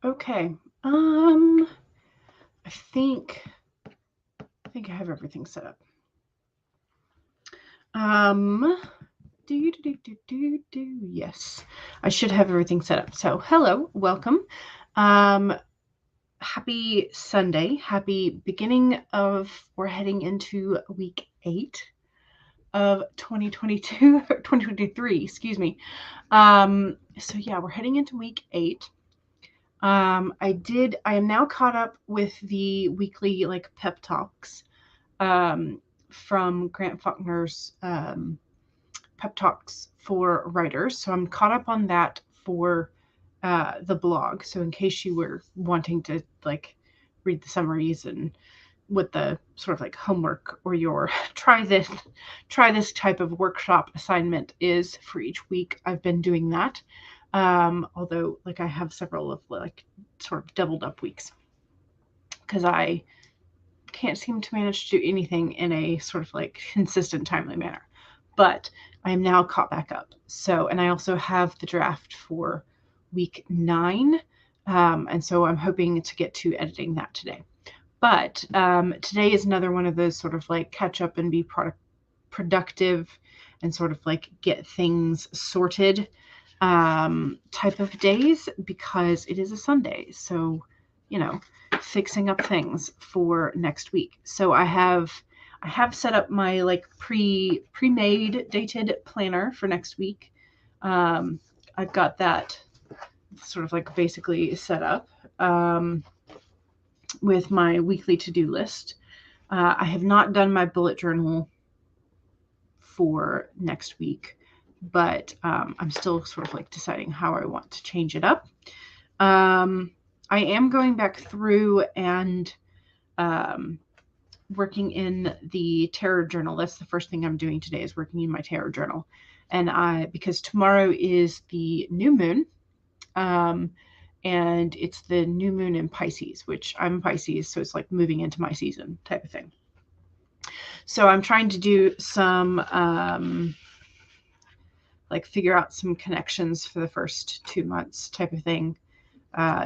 Okay. I think I have everything set up. Yes, I should have everything set up. So, hello, welcome. Um, Happy Sunday. Happy beginning of, we're heading into week 8 of 2022, 2023, excuse me. So yeah, we're heading into week 8. I am now caught up with the weekly like pep talks from Grant Faulkner's pep talks for writers. So I'm caught up on that for the blog. So in case you were wanting to like read the summaries and what the sort of like homework or your try this type of workshop assignment is for each week, I've been doing that. Although like I have several of like sort of doubled up weeks because I can't seem to manage to do anything in a sort of like consistent, timely manner. But I am now caught back up. So, and I also have the draft for week 9. And so I'm hoping to get to editing that today. But today is another one of those sort of like catch up and be productive and sort of like get things sorted type of days because it is a Sunday. So, fixing up things for next week. So I have set up my like pre-made dated planner for next week. I've got that sort of like basically set up with my weekly to-do list. I have not done my bullet journal for next week, but I'm still sort of like deciding how I want to change it up. I am going back through and working in the tarot journal. That's the first thing I'm doing today, is working in my tarot journal. And because tomorrow is the new moon, and it's the new moon in Pisces, which I'm Pisces, so it's like moving into my season type of thing. So I'm trying to do some like figure out some connections for the first 2 months type of thing.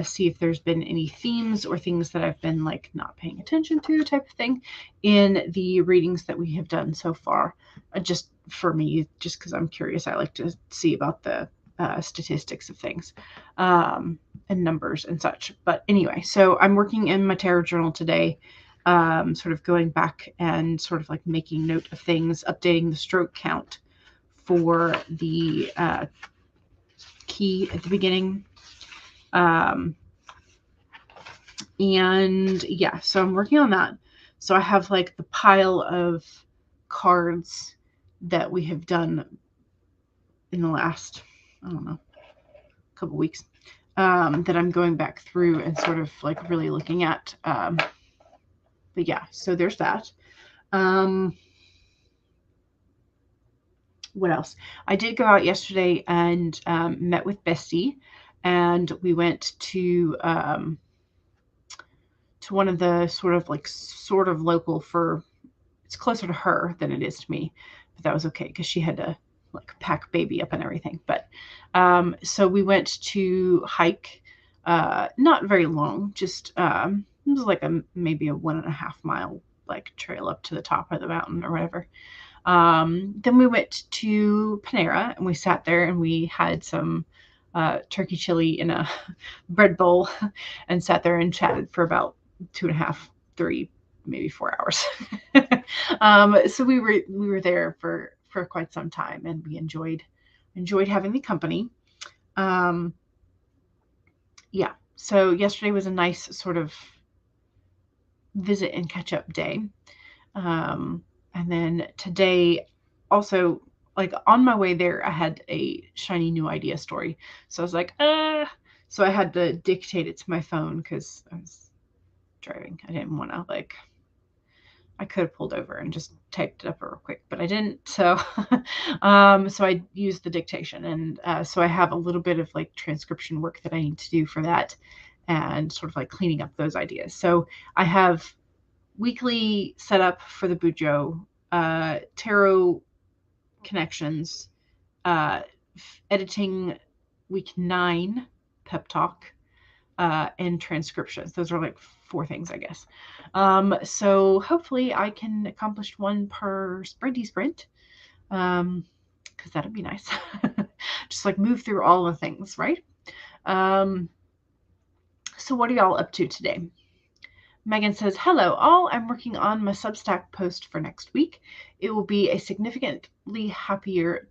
See if there's been any themes or things that I've been like not paying attention to type of thing in the readings that we have done so far. Just for me, just because I'm curious, I like to see about the statistics of things and numbers and such. But anyway, so I'm working in my tarot journal today, sort of going back and sort of like making note of things, updating the stroke count for the key at the beginning. And yeah, so I'm working on that. So I have like the pile of cards that we have done in the last, I don't know, couple weeks, that I'm going back through and sort of like really looking at. But yeah, so there's that. What else? I did go out yesterday and met with Bestie, and we went to one of the sort of local for, it's closer to her than it is to me, but that was okay because she had to like pack baby up and everything. But so we went to hike, not very long, just it was like maybe a 1.5 mile like trail up to the top of the mountain or whatever. Then we went to Panera and we sat there and we had some turkey chili in a bread bowl and sat there and chatted for about 2.5, 3, maybe 4 hours. So we were there for quite some time, and we enjoyed having the company. Yeah, so yesterday was a nice sort of visit and catch up day. And then today, also, like on my way there, I had a shiny new idea story. So I was like, so I had to dictate it to my phone because I was driving. I didn't want to like, I could have pulled over and just typed it up real quick, but I didn't. So, so I used the dictation, and so I have a little bit of like transcription work that I need to do for that, and sort of like cleaning up those ideas. So I have weekly setup for the Bujo, tarot connections, editing week 9 pep talk, and transcriptions. Those are like 4 things, I guess. So hopefully I can accomplish 1 per sprinty sprint, because that'd be nice. Just like move through all the things, right? So what are y'all up to today? Megan says, hello all, I'm working on my Substack post for next week. It will be a significantly happier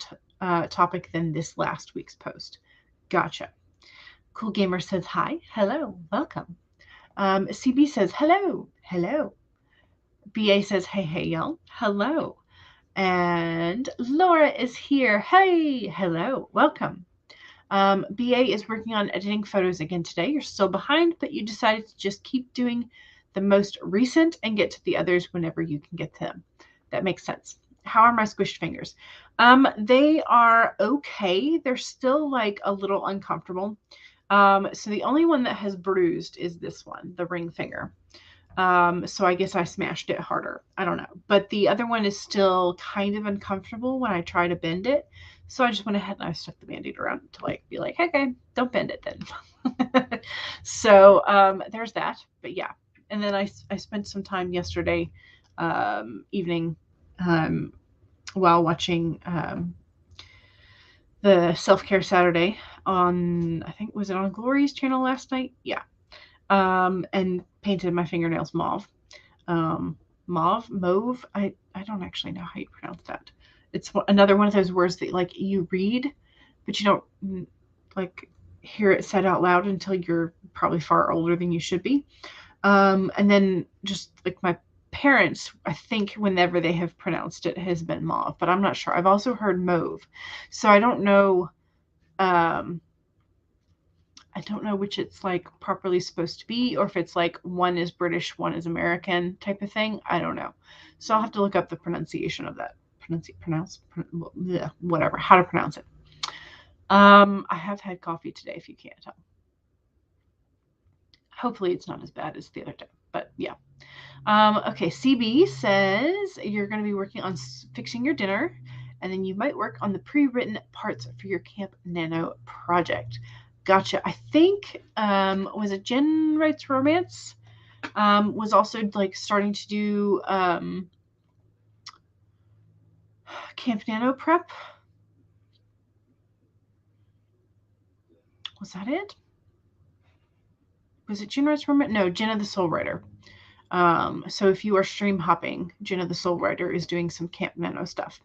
topic than this last week's post. Gotcha. Cool Gamer says, hi, hello, welcome. CB says, hello, hello. BA says, hey, hey, y'all, hello. And Laura is here. Hey, hello, welcome. BA is working on editing photos again today. You're still behind, but you decided to just keep doing the most recent and get to the others whenever you can get to them. That makes sense. How are my squished fingers? They are okay. They're still like a little uncomfortable. So the only one that has bruised is this one, the ring finger. So I guess I smashed it harder. I don't know. But the other one is still kind of uncomfortable when I try to bend it. So I just went ahead and I stuck the Band-Aid around to like be like, okay, don't bend it then. So there's that. But yeah. And then I spent some time yesterday evening while watching the Self-Care Saturday on, I think, was it on Glory's channel last night? Yeah. And painted my fingernails mauve. Mauve. I don't actually know how you pronounce that. It's another one of those words that like you read, but you don't like hear it said out loud until you're probably far older than you should be. And then just like my parents, I think whenever they have pronounced it has been mauve, but I'm not sure. I've also heard mauve. So I don't know. I don't know which it's like properly supposed to be, or if it's like one is British, one is American type of thing. I don't know. So I'll have to look up the pronunciation of that. Whatever, how to pronounce it. I have had coffee today, if you can't tell. Hopefully it's not as bad as the other day, but yeah. Okay, CB says you're going to be working on fixing your dinner, and then you might work on the pre-written parts for your Camp Nano project. Gotcha. I think, was it Jen Writes Romance? Was also like starting to do Camp Nano prep. Was that it? Was it Jen Writes Romance? No, Jenna the Soul Writer. So if you are stream hopping, Jenna the Soul Writer is doing some Camp Nano stuff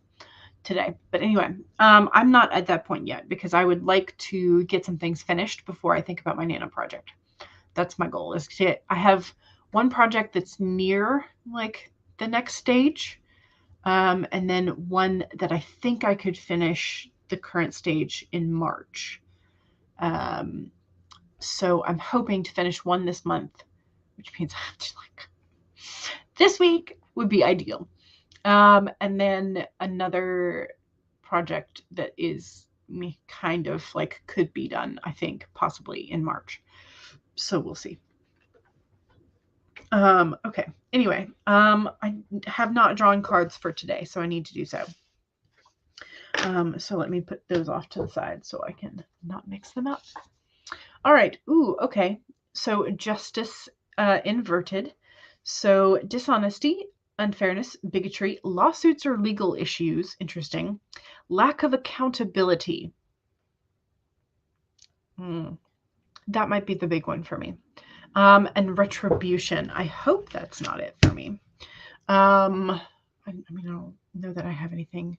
today. But anyway, I'm not at that point yet because I would like to get some things finished before I think about my Nano project. That's my goal. I have one project that's near like the next stage, and then one that I think I could finish the current stage in March. So I'm hoping to finish one this month, which means I have to like this week would be ideal. And then another project that is kind of like could be done, I think, possibly in March. So we'll see. Okay. Anyway, I have not drawn cards for today, so I need to do so. So let me put those off to the side so I can not mix them up. All right. Ooh, okay. So justice inverted. So dishonesty, unfairness, bigotry, lawsuits or legal issues. Interesting. Lack of accountability. That might be the big one for me. And retribution. I hope that's not it for me. I mean, I don't know that I have anything.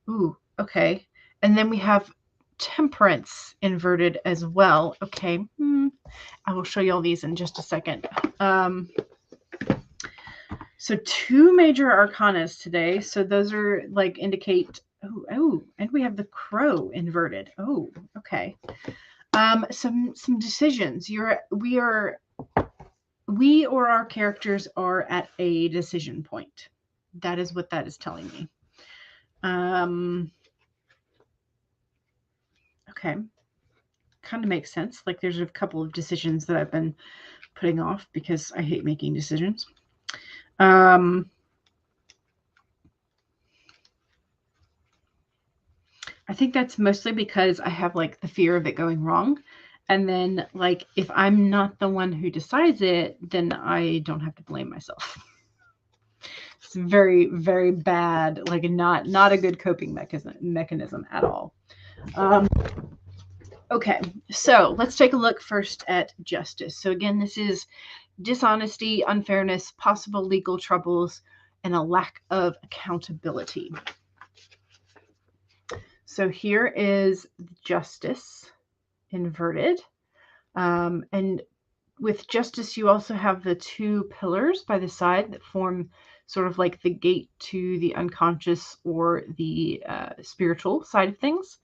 Ooh, okay. And then we have temperance inverted as well. Okay. I will show you all these in just a second. So 2 major arcanas today. So those are like indicate, oh, and we have the crow inverted. Oh, okay. Some decisions. We or our characters are at a decision point. That is what that is telling me. Okay. Kind of makes sense. Like there's a couple of decisions that I've been putting off because I hate making decisions. I think that's mostly because I have like the fear of it going wrong. And then, like, if I'm not the one who decides it, then I don't have to blame myself. It's very, very bad, like not a good coping mechanism at all. Okay, so let's take a look first at justice. So again, this is dishonesty, unfairness, possible legal troubles, and a lack of accountability. So here is justice inverted. And with justice, you also have the two pillars by the side that form sort of like the gate to the unconscious or the spiritual side of things.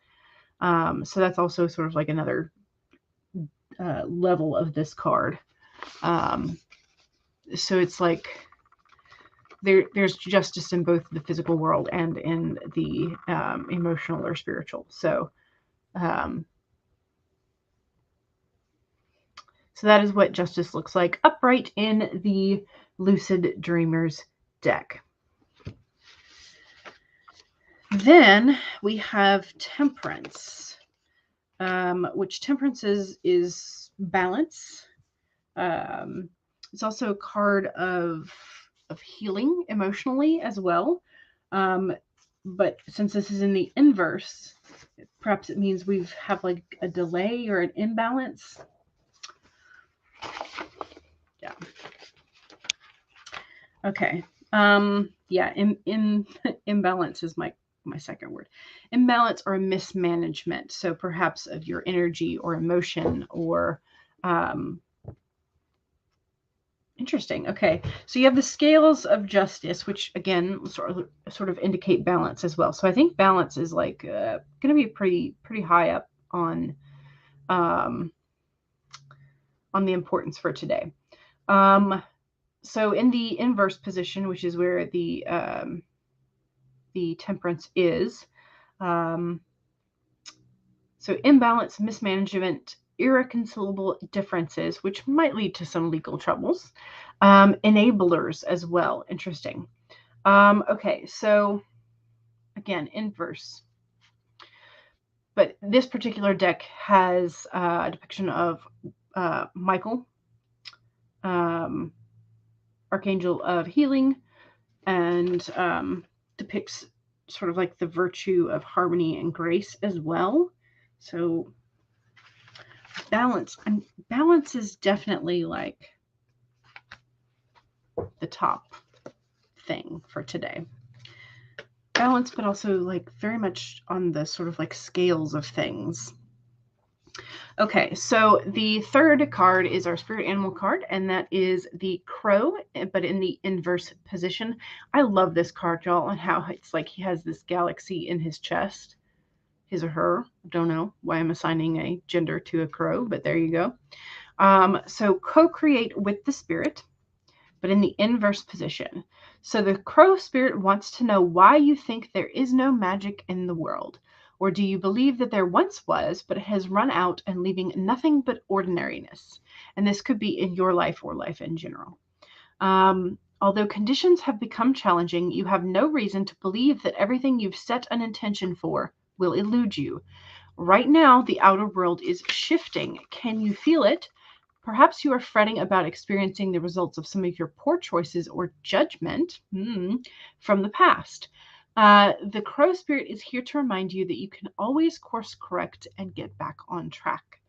So that's also sort of like another level of this card. So it's like there's justice in both the physical world and in the emotional or spiritual. So that is what justice looks like upright in the Lucid Dreamers deck. Then we have temperance, which temperance is balance. It's also a card of healing emotionally as well. But since this is in the inverse, perhaps it means we have like a delay or an imbalance. Yeah. Okay. Yeah, imbalance is my second word. Imbalance or mismanagement. So perhaps of your energy or emotion or interesting. Okay. So you have the scales of justice, which again sort of indicate balance as well. So I think balance is like going to be pretty high up on the importance for today. So in the inverse position, which is where the temperance is, so imbalance, mismanagement, irreconcilable differences, which might lead to some legal troubles, enablers as well. Interesting. Okay, so again, inverse. But this particular deck has a depiction of Michael, Archangel of Healing, and depicts sort of like the virtue of harmony and grace as well. So balance is definitely like the top thing for today. Balance, but also like very much on the sort of like scales of things. Okay, so the third card is our spirit animal card, and that is the crow, but in the inverse position. I love this card, y'all, and how it's like he has this galaxy in his chest. His or her. Don't know why I'm assigning a gender to a crow, but there you go. So co-create with the spirit, but in the inverse position. So the crow spirit wants to know why you think there is no magic in the world. Or do you believe that there once was, but it has run out and leaving nothing but ordinariness? And this could be in your life or life in general. Although conditions have become challenging, you have no reason to believe that everything you've set an intention for will elude you. Right now, the outer world is shifting. Can you feel it? Perhaps you are fretting about experiencing the results of some of your poor choices or judgment from the past. The crow spirit is here to remind you that you can always course correct and get back on track.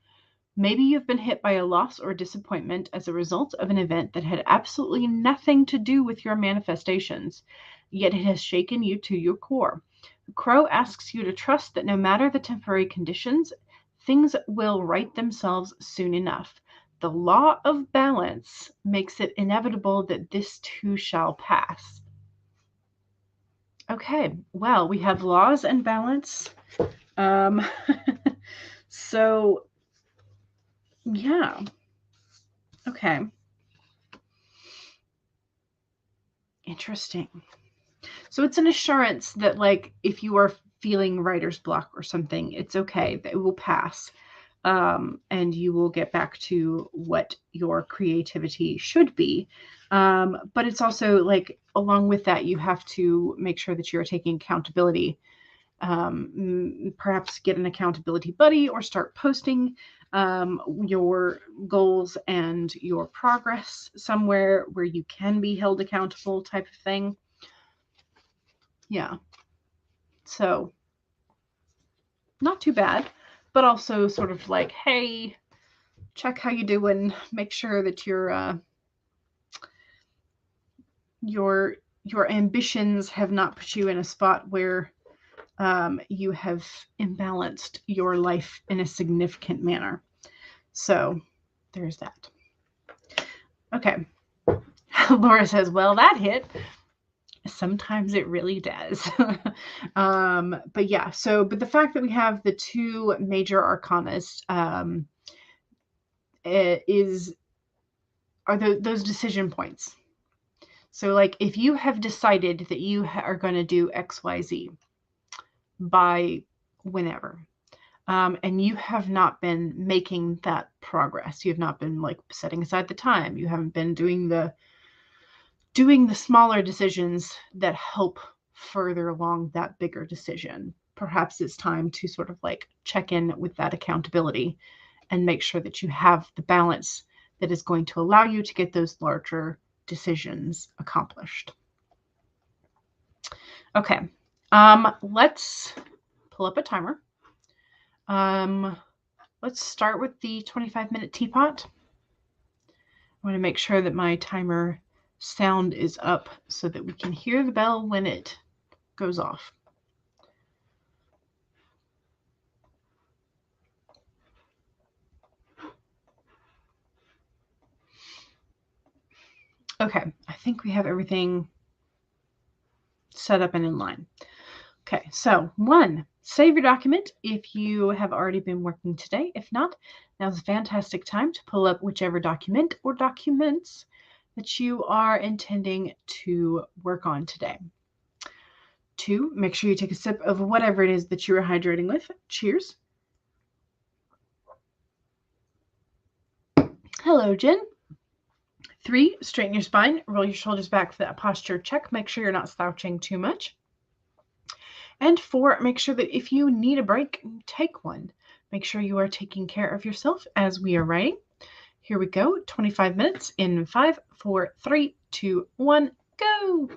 Maybe you've been hit by a loss or disappointment as a result of an event that had absolutely nothing to do with your manifestations, yet it has shaken you to your core. The crow asks you to trust that no matter the temporary conditions, things will right themselves soon enough. The law of balance makes it inevitable that this too shall pass. Okay, well, we have laws and balance. So, yeah. Okay. Interesting. So it's an assurance that, like, if you are feeling writer's block or something, it's okay. That it will pass. And you will get back to what your creativity should be. But it's also like, along with that, you have to make sure that you're taking accountability. Perhaps get an accountability buddy or start posting your goals and your progress somewhere where you can be held accountable type of thing. Yeah. So not too bad, but also sort of like, hey, check how you doing. Make sure that your ambitions have not put you in a spot where you have imbalanced your life in a significant manner. So there's that. Okay. Laura says, well, that hit. Sometimes it really does. But yeah, but the fact that we have the two major arcanas are those decision points. So like if you have decided that you are going to do XYZ by whenever, and you have not been making that progress, you have not been like setting aside the time, you haven't been doing the smaller decisions that help further along that bigger decision. Perhaps it's time to sort of like check in with that accountability and make sure that you have the balance that is going to allow you to get those larger decisions accomplished. Okay, let's pull up a timer. Let's start with the 25-minute teapot. I want to make sure that my timer sound is up so that we can hear the bell when it goes off. Okay, I think we have everything set up and in line. Okay, so 1, save your document if you have already been working today. If not, now's a fantastic time to pull up whichever document or documents that you are intending to work on today. 2, make sure you take a sip of whatever it is that you are hydrating with. Cheers. Hello, Jen. 3, straighten your spine, roll your shoulders back for that posture check. Make sure you're not slouching too much. And 4, make sure that if you need a break, take one. Make sure you are taking care of yourself as we are writing. Here we go, 25 minutes in 5, 4, 3, 2, 1, go.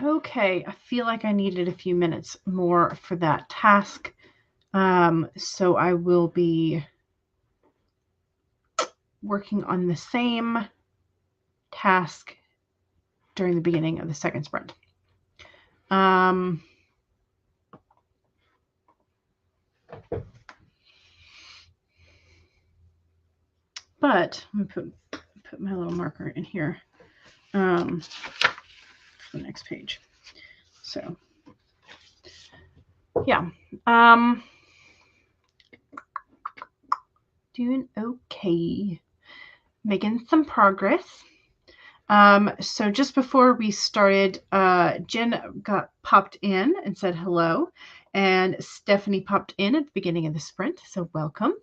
Okay, I feel like I needed a few minutes more for that task. So I will be working on the same task during the beginning of the second sprint. But I'm going to put my little marker in here for the next page. So, yeah. Doing okay. Making some progress. So just before we started, Jen got popped in and said hello, and Stephanie popped in at the beginning of the sprint, so welcome.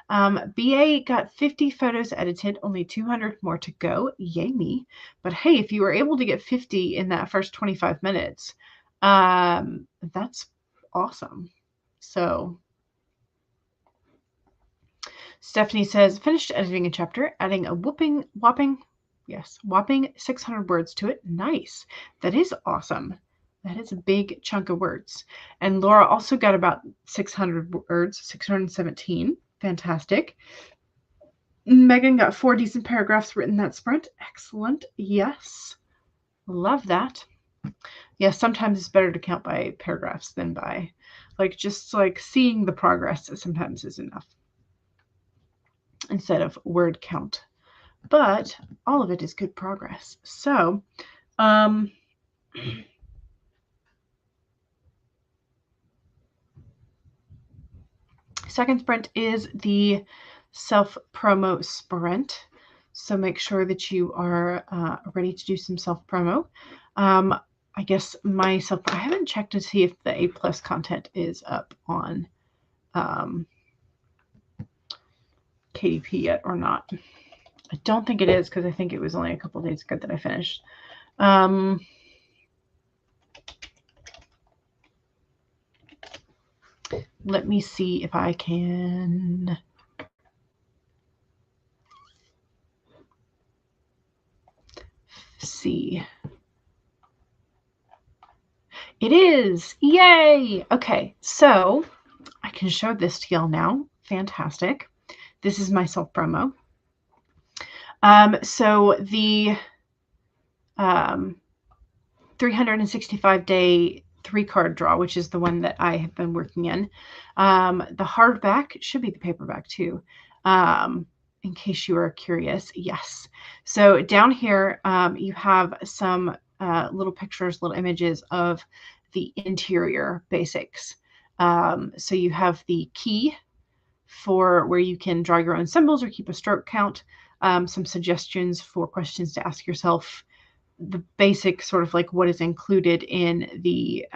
BA got 50 photos edited, only 200 more to go. Yay me. But hey, if you were able to get 50 in that first 25 minutes, that's awesome. So Stephanie says, finished editing a chapter, adding a whopping 600 words to it. Nice. That is awesome. That is a big chunk of words. And Laura also got about 600 words, 617. Fantastic. Megan got 4 decent paragraphs written that sprint. Excellent. Yes. Love that. Yes, sometimes it's better to count by paragraphs than by just seeing the progress sometimes is enough instead of word count. But all of it is good progress. So, second sprint is the self-promo sprint. So make sure that you are ready to do some self-promo. I guess I haven't checked to see if the A+ content is up on KDP yet or not. I don't think it is because I think it was only a couple days ago that I finished. Let me see if I can see. It is. Yay. Okay, so I can show this to y'all now. Fantastic. This is my self-promo. So the 365-day 3-card draw, which is the one that I have been working in. The hardback should be the paperback too, in case you are curious. Yes. So down here, you have some little pictures, little images of the interior basics. So you have the key for where you can draw your own symbols or keep a stroke count, some suggestions for questions to ask yourself, the basic sort of what is included in the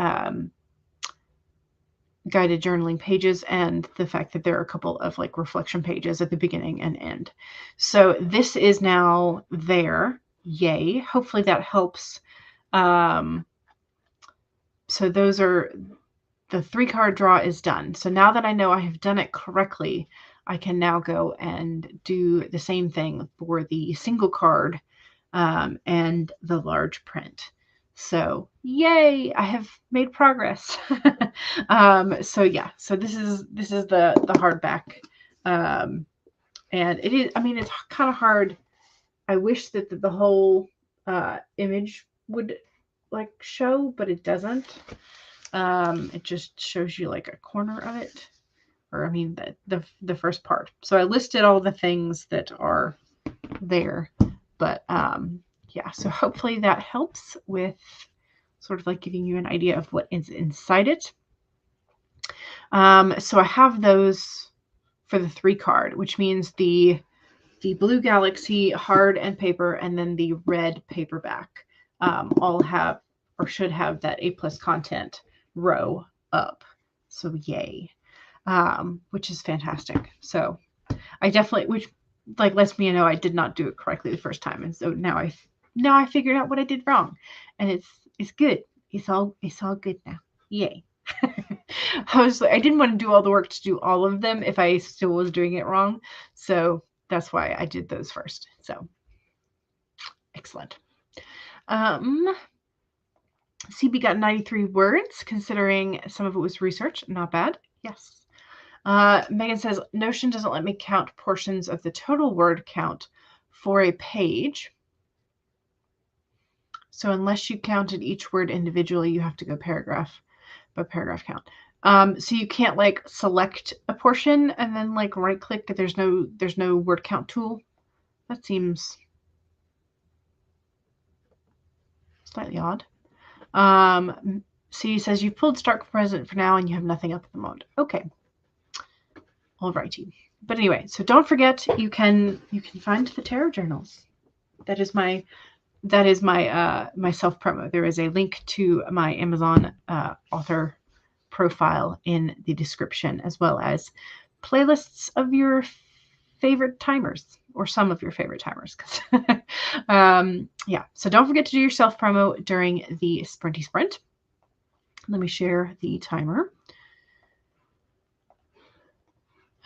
guided journaling pages, and the fact that there are a couple of reflection pages at the beginning and end. So this is now there. Yay. Hopefully that helps. So those are the 3-card draw is done. So now that I know I have done it correctly, I can now go and do the same thing for the single card and the large print. So yay, I have made progress. So yeah, so this is the hardback. And it is, it's kind of hard. I wish that the whole image would show, but it doesn't. It just shows you a corner of it, or the first part. So I listed all the things that are there, but yeah, so hopefully that helps with sort of giving you an idea of what is inside it. So I have those for the 3-card, which means the Blue Galaxy hard and paper, and then the red paperback all have or should have that A+ content row up. So yay, which is fantastic. So I definitely, which lets me know I did not do it correctly the first time, and so now I figured out what I did wrong, and it's good. It's all good now. Yay. I didn't want to do all the work to do all of them if I still was doing it wrong, so that's why I did those first. So excellent. CB got 93 words, considering some of it was research. Not bad. Yes. Megan says, Notion doesn't let me count portions of the total word count for a page. So unless you counted each word individually, you have to go paragraph by paragraph count. So you can't like select a portion and then like right click. There's no word count tool. That seems slightly odd. C says you've pulled start present for now and you have nothing up at the moment. Okay. Alrighty. But anyway, so don't forget you can find the tarot journals. That is my my self promo. There is a link to my Amazon author profile in the description, as well as playlists of your favorite timers or some of your favorite timers. Yeah, so don't forget to do your self promo during the Sprinty Sprint. Let me share the timer.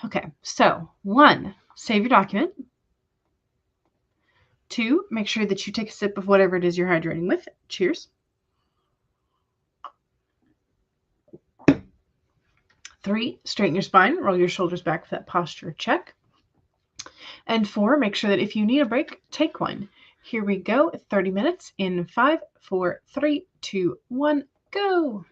Okay, so 1, save your document. 2, make sure that you take a sip of whatever it is you're hydrating with. Cheers. 3, straighten your spine, roll your shoulders back for that posture check. And 4, make sure that if you need a break, take one. Here we go, 30 minutes in 5, 4, 3, 2, 1, go.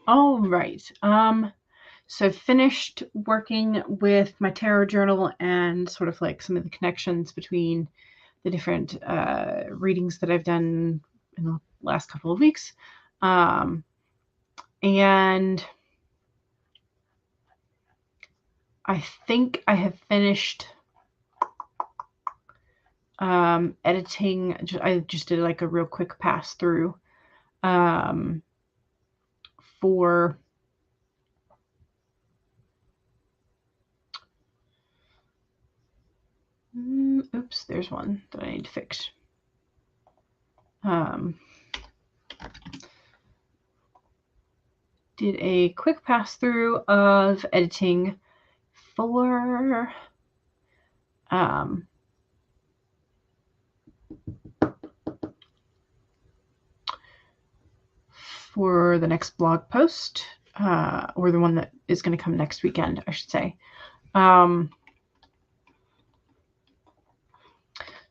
All right. So finished working with my tarot journal and sort of like some of the connections between the different readings that I've done in the last couple of weeks. And I think I have finished editing. I just did like a real quick pass through for oops, there's one that I need to fix. Did a quick pass through of editing for the next blog post, or the one that is going to come next weekend, I should say.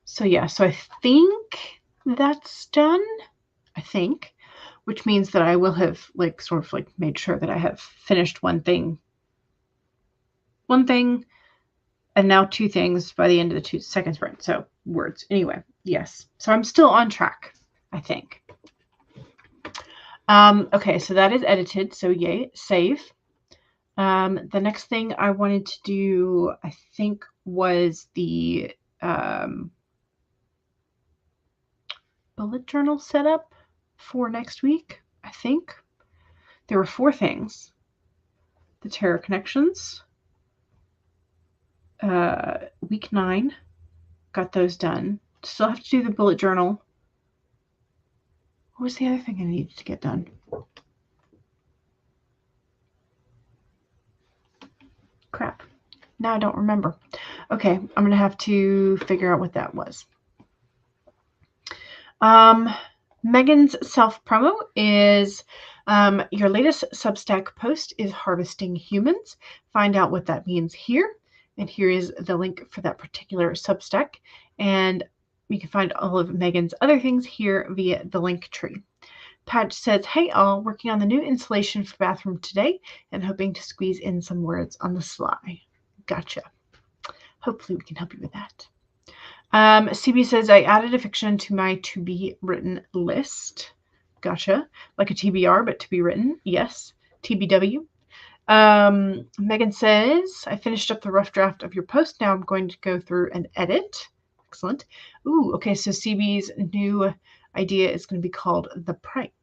So yeah, so I think that's done, I think, which means that I will have like sort of like made sure that I have finished one thing, and now two things by the end of the second sprint. So words. Anyway, yes. So I'm still on track, I think. Okay, so that is edited. So yay, save. The next thing I wanted to do, I think, was the bullet journal setup for next week. I think there were 4 things. The Tarot Connections, week 9, got those done. Still have to do the bullet journal. What was the other thing I needed to get done? Crap. Now I don't remember. Okay, I'm going to have to figure out what that was. Megan's self-promo is your latest Substack post is Harvesting Humans. Find out what that means here. And here is the link for that particular Substack. And you can find all of Megan's other things here via the link tree. Patch says, hey all, working on the new installation for bathroom today and hoping to squeeze in some words on the sly. Gotcha. Hopefully we can help you with that. CB says, I added a fiction to my to be written list. Gotcha. Like a TBR, but to be written. Yes. TBW. Megan says, I finished up the rough draft of your post. Now I'm going to go through and edit. Excellent. Ooh, okay. So CB's new idea is going to be called The Prank.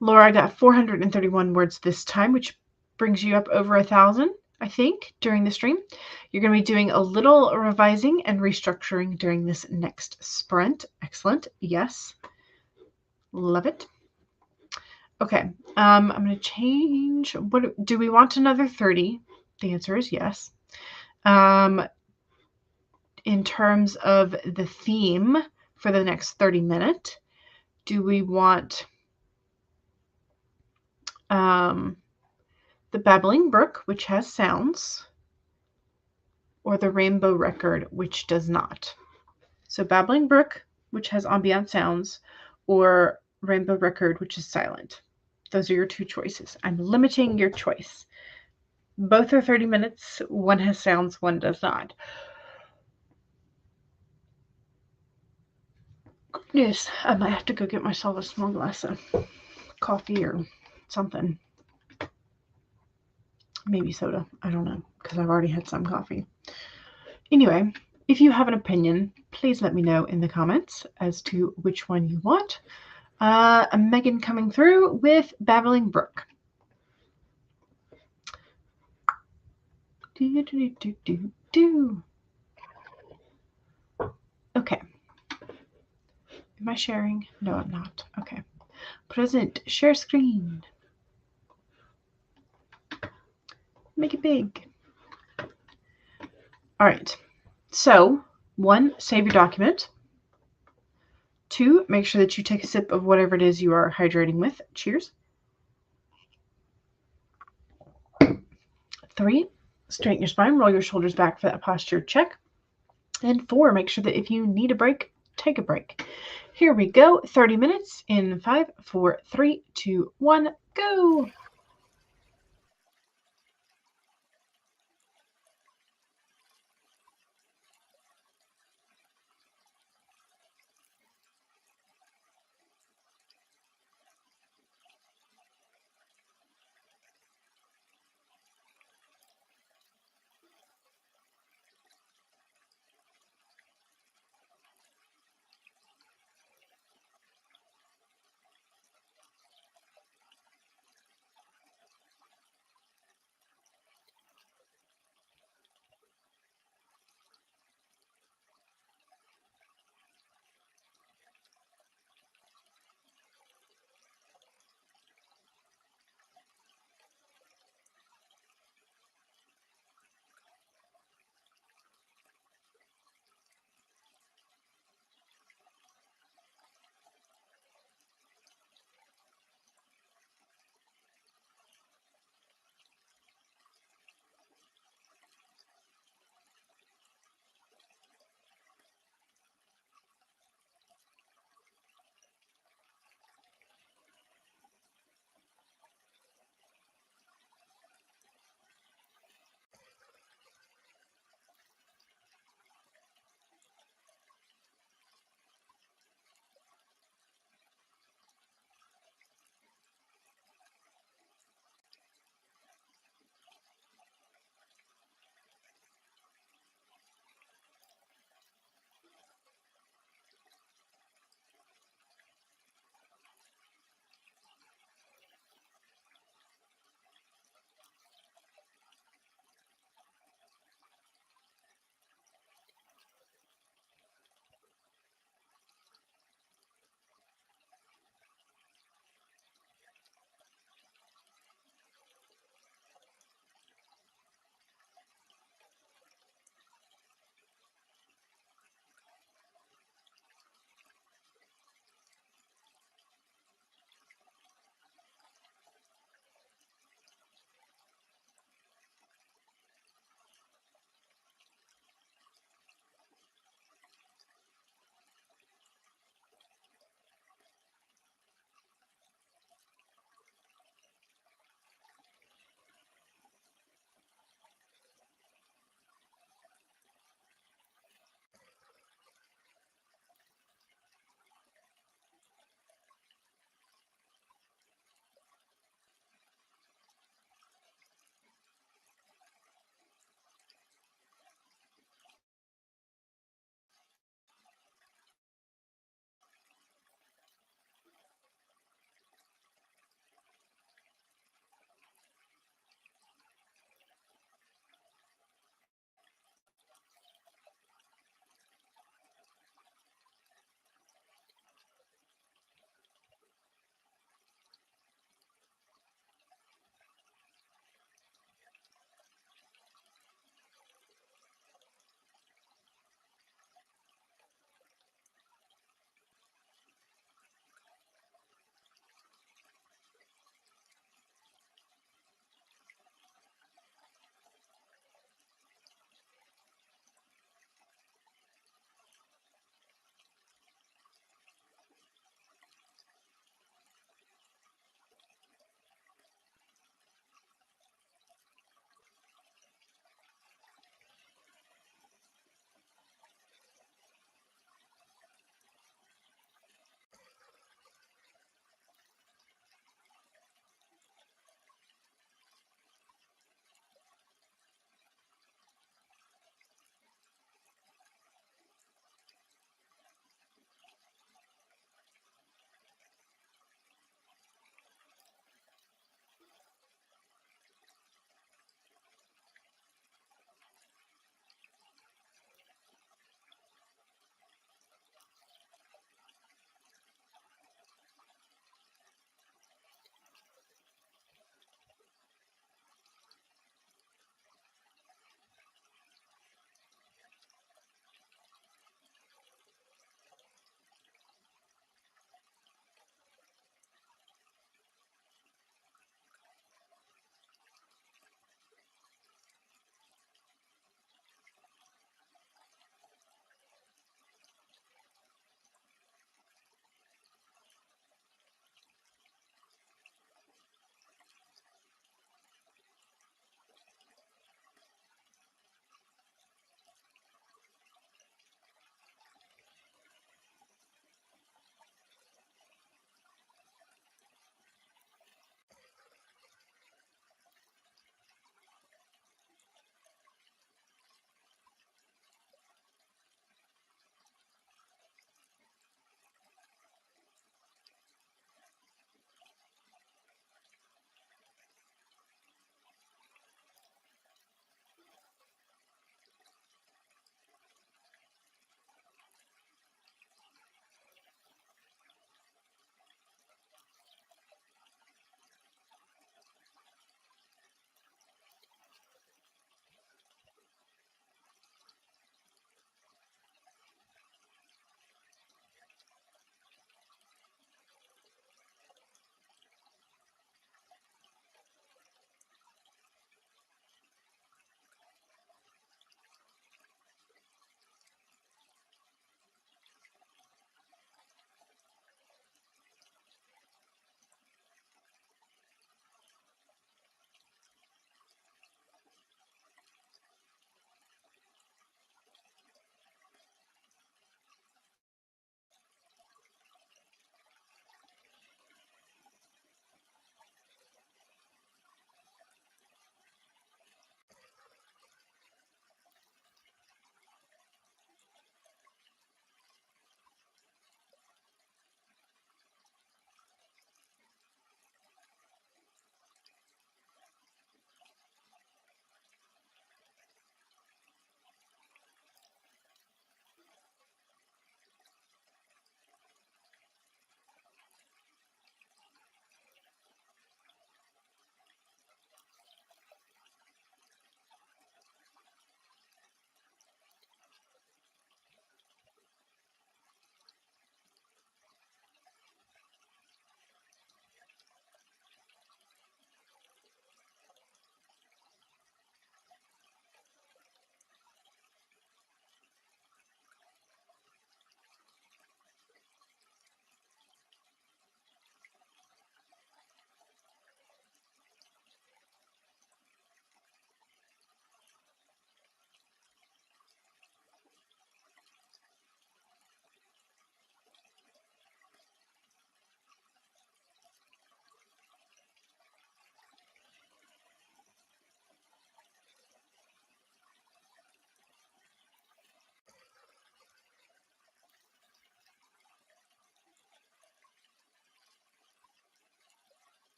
Laura got 431 words this time, which brings you up over 1,000, I think, during the stream. You're going to be doing a little revising and restructuring during this next sprint. Excellent. Yes. Love it. Okay. I'm going to change. What do we want? Another 30? The answer is yes. In terms of the theme for the next 30 minutes, do we want the Babbling Brook, which has sounds, or the Rainbow Record, which does not? So Babbling Brook, which has ambient sounds, or Rainbow Record, which is silent. Those are your 2 choices. I'm limiting your choice. Both are 30 minutes. One has sounds, one does not. Goodness, I might have to go get myself a small glass of coffee or something. Maybe soda. I don't know, because I've already had some coffee. Anyway, if you have an opinion, please let me know in the comments as to which one you want. Megan coming through with Babbling Brook. Okay. Am I sharing? No, I'm not. Okay. Present. Share screen. Make it big. All right. So, 1, save your document. 2, make sure that you take a sip of whatever it is you are hydrating with. Cheers. 3, straighten your spine, roll your shoulders back for that posture check. And 4, make sure that if you need a break, take a break. Here we go. 30 minutes in 5, 4, 3, 2, 1, go.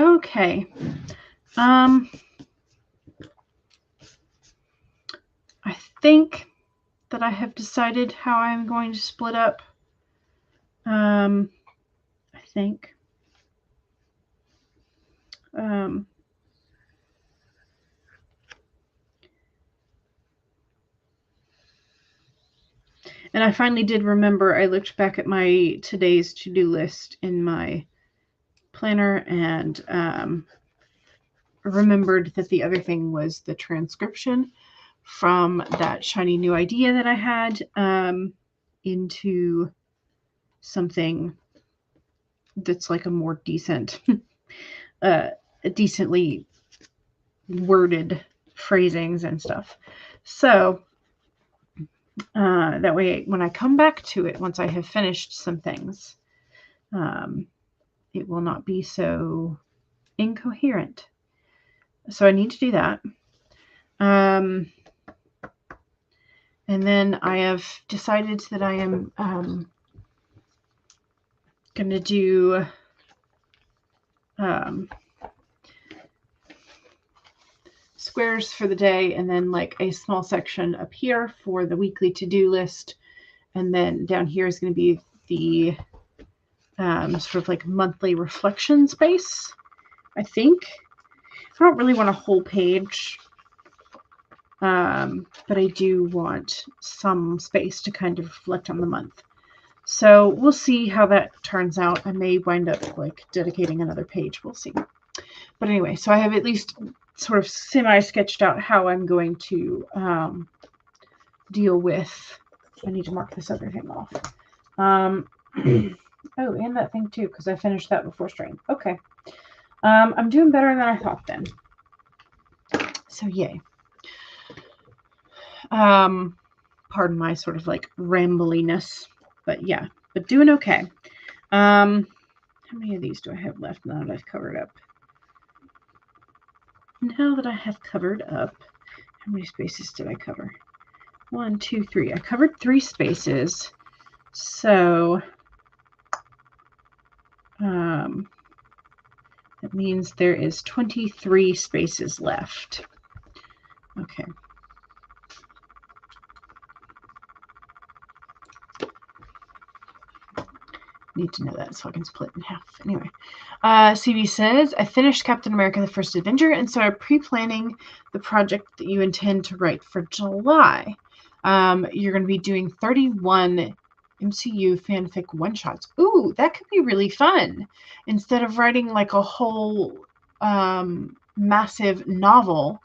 Okay. I think that I have decided how I'm going to split up. I think. And I finally did remember, I looked back at my today's to-do list in my planner and remembered that the other thing was the transcription from that shiny new idea that I had into something that's like a more decent, decently worded phrasings and stuff. So that way, when I come back to it, once I have finished some things, it will not be so incoherent. So I need to do that. And then I have decided that I am going to do squares for the day, and then like a small section up here for the weekly to-do list. And then down here is going to be the sort of like monthly reflection space, I think. I don't really want a whole page, but I do want some space to kind of reflect on the month. So we'll see how that turns out. I may wind up like dedicating another page. We'll see. But anyway, so I have at least sort of semi-sketched out how I'm going to deal with. I need to mark this other thing off. Oh, and that thing too, because I finished that before stream. Okay. I'm doing better than I thought then. So yay. Pardon my sort of like rambliness, but yeah, but doing okay. How many of these do I have left now that I've covered up? Now that I have covered up, how many spaces did I cover? 1, 2, 3. I covered 3 spaces. So that means there is 23 spaces left. Okay. Need to know that so I can split in half. Anyway, CB says, I finished Captain America: The First Avenger and started pre-planning the project that you intend to write for July. You're going to be doing 31 MCU fanfic one-shots. Ooh, that could be really fun. Instead of writing like a whole massive novel,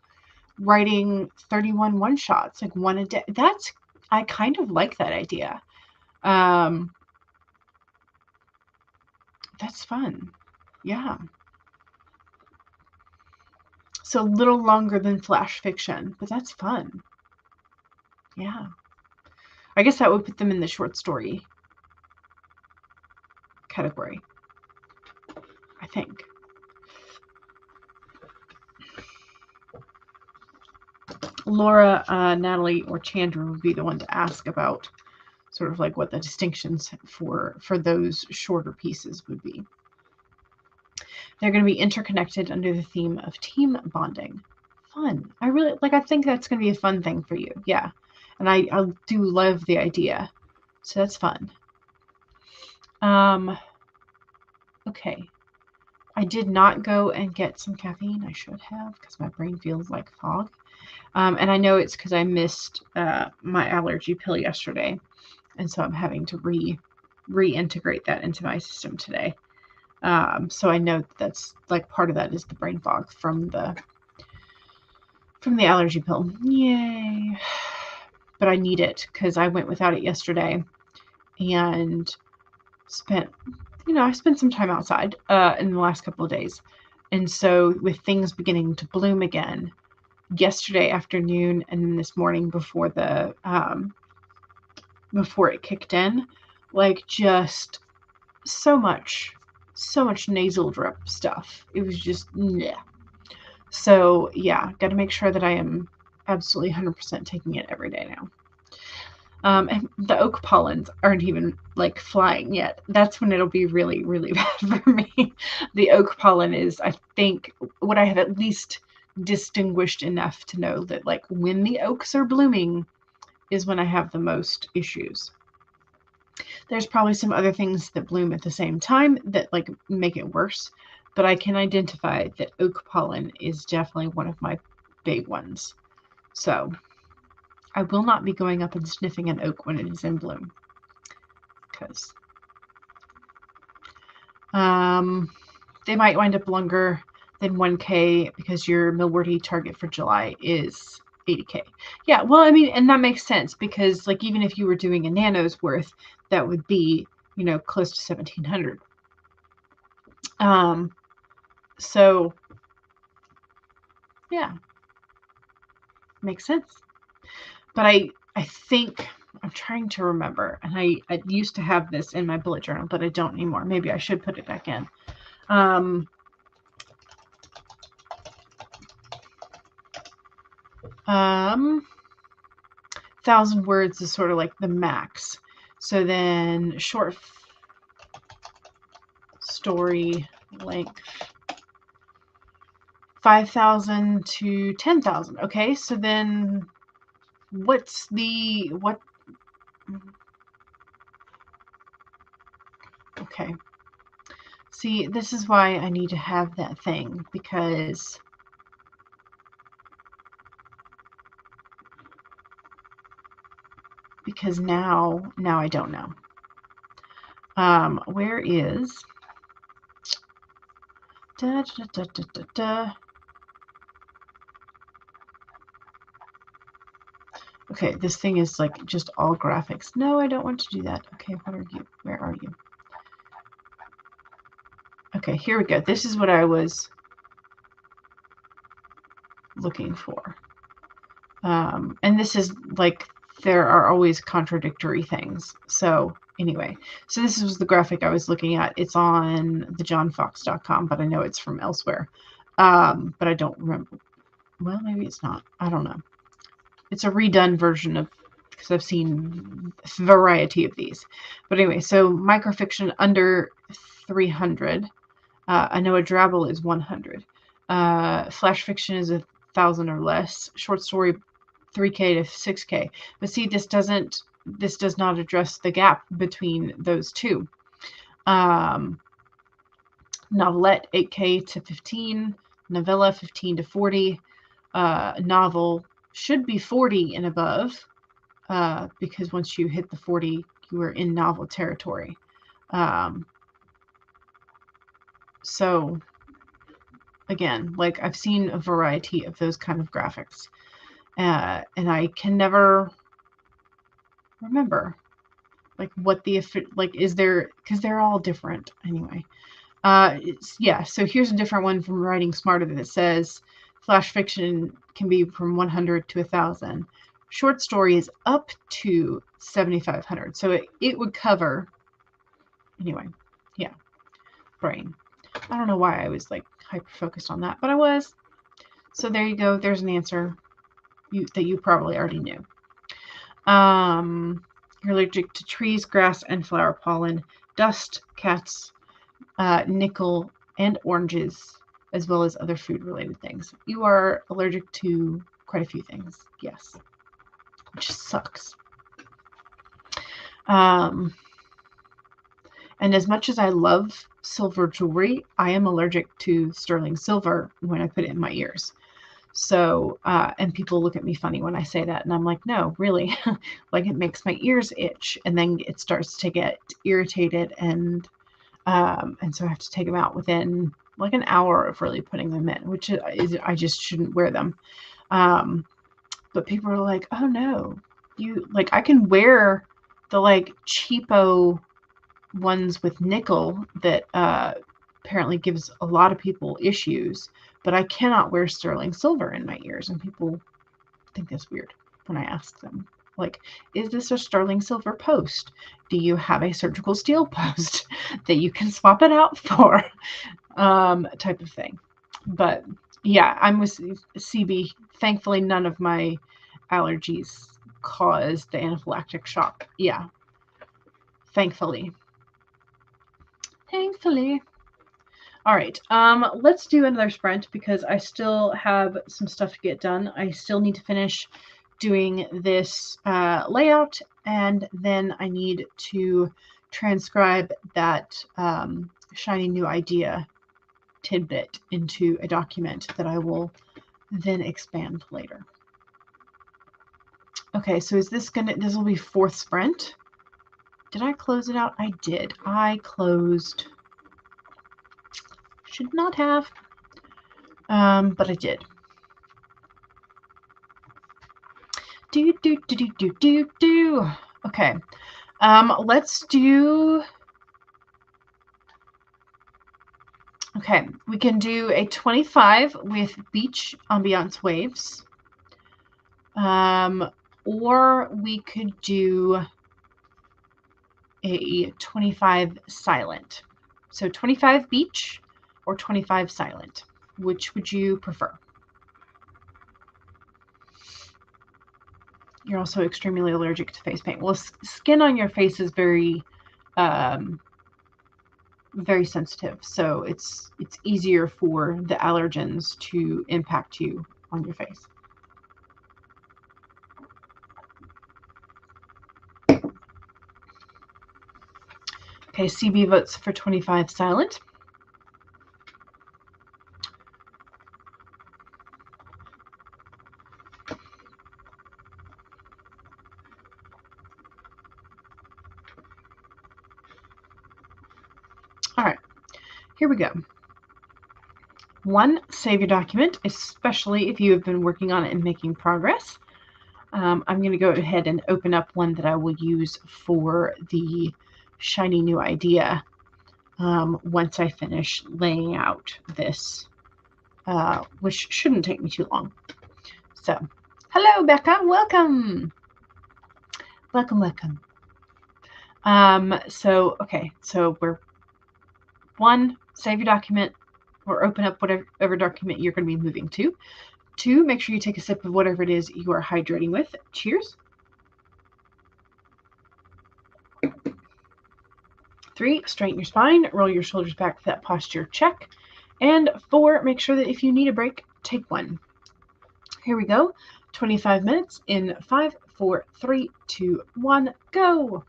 writing 31 one-shots, like one a day. I kind of like that idea. That's fun. Yeah. So a little longer than flash fiction, but that's fun. Yeah. I guess that would put them in the short story category, I think. Laura, Natalie, or Chandra would be the one to ask about sort of like what the distinctions for those shorter pieces would be. They're going to be interconnected under the theme of team bonding. Fun. I think that's going to be a fun thing for you. Yeah. And I do love the idea. So that's fun. Okay. I did not go and get some caffeine. I should have, because my brain feels like fog. And I know it's because I missed my allergy pill yesterday. And so I'm having to reintegrate that into my system today. So I know that's like part of that is the brain fog from the allergy pill. Yay. But I need it because I went without it yesterday and I spent some time outside in the last couple of days. And so with things beginning to bloom again, yesterday afternoon and then this morning before it kicked in, like just so much nasal drip stuff. It was just, yeah. So yeah, got to make sure that I am absolutely 100% taking it every day now. And the oak pollens aren't even like flying yet. That's when it'll be really, really bad for me. The oak pollen is, I think, what I have at least distinguished enough to know that like when the oaks are blooming is when I have the most issues. There's probably some other things that bloom at the same time that like make it worse, but I can identify that oak pollen is definitely one of my big ones. So I will not be going up and sniffing an oak when it is in bloom, because they might wind up longer than 1K because your millworty target for July is 80K. Yeah, well, I mean, and that makes sense because like even if you were doing a nano's worth, that would be, you know, close to 1700. So yeah, makes sense. But I think I'm trying to remember, and I used to have this in my bullet journal, but I don't anymore. Maybe I should put it back in. 1,000 words is sort of like the max. So then short story length 5,000 to 10,000. Okay, so then what's the what? Okay. See, this is why I need to have that thing because now I don't know. Where is da, da, da, da, da, da. Okay, this thing is like just all graphics. No, I don't want to do that. Okay, what are you? Where are you? Okay, here we go. This is what I was looking for. And this is like, there are always contradictory things. So anyway, so this was the graphic I was looking at. It's on thejohnfox.com, but I know it's from elsewhere. But I don't remember. Well, maybe it's not. I don't know. It's a redone version of, because I've seen a variety of these. But anyway, so microfiction under 300. I know a drabble is 100. Flash fiction is 1,000 or less. Short story 3K to 6K. But see, this does not address the gap between those two. Novelette 8K to 15. Novella 15 to 40. Novel should be 40 and above, because once you hit the 40, you are in novel territory. So again, like I've seen a variety of those kind of graphics, and I can never remember like what the like is there, because they're all different anyway. Yeah, so here's a different one from Writing Smarter that says flash fiction can be from 100 to 1,000. Short story is up to 7,500. So it would cover, anyway, yeah, brain. I don't know why I was like hyper focused on that, but I was. So there you go. There's an answer that you probably already knew. You're allergic to trees, grass, and flower pollen, dust, cats, nickel, and oranges, as well as other food-related things. You are allergic to quite a few things, yes, which sucks. And as much as I love silver jewelry, I am allergic to sterling silver when I put it in my ears. So, and people look at me funny when I say that, and I'm like, no, really, like it makes my ears itch, and then it starts to get irritated, and so I have to take them out within like an hour of really putting them in, which is, I just shouldn't wear them. But people are like, oh no, you like, I can wear the like cheapo ones with nickel that apparently gives a lot of people issues, but I cannot wear sterling silver in my ears, and people think that's weird when I ask them, like, is this a sterling silver post? Do you have a surgical steel post that you can swap it out for? Type of thing. But yeah, I'm with CB. Thankfully, none of my allergies cause the anaphylactic shock. Yeah. Thankfully. Thankfully. All right. Let's do another sprint because I still have some stuff to get done. I still need to finish doing this layout, and then I need to transcribe that shiny new idea tidbit into a document that I will then expand later. Okay, so is this this will be fourth sprint. Did I close it out? I did. I closed. Should not have. But I did. Do. Okay. Let's do. Okay, we can do a 25 with beach ambiance waves. Or we could do a 25 silent. So 25 beach or 25 silent. Which would you prefer? You're also extremely allergic to face paint. Well, skin on your face is very, very sensitive. So it's easier for the allergens to impact you on your face. Okay, CB votes for 25 silent. All right, here we go. 1, save your document, especially if you have been working on it and making progress. I'm going to go ahead and open up one that I will use for the shiny new idea once I finish laying out this, which shouldn't take me too long. So, hello, Becca. Welcome. Welcome. Okay. So we're 1, save your document or open up whatever document you're going to be moving to. 2, make sure you take a sip of whatever it is you are hydrating with. Cheers. 3, straighten your spine, roll your shoulders back for that posture check. And 4, make sure that if you need a break, take one. Here we go. 25 minutes in 5, 4, 3, 2, 1, go.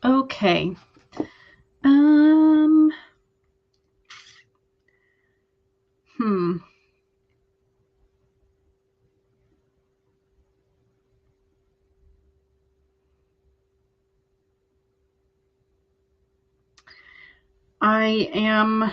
Okay. I am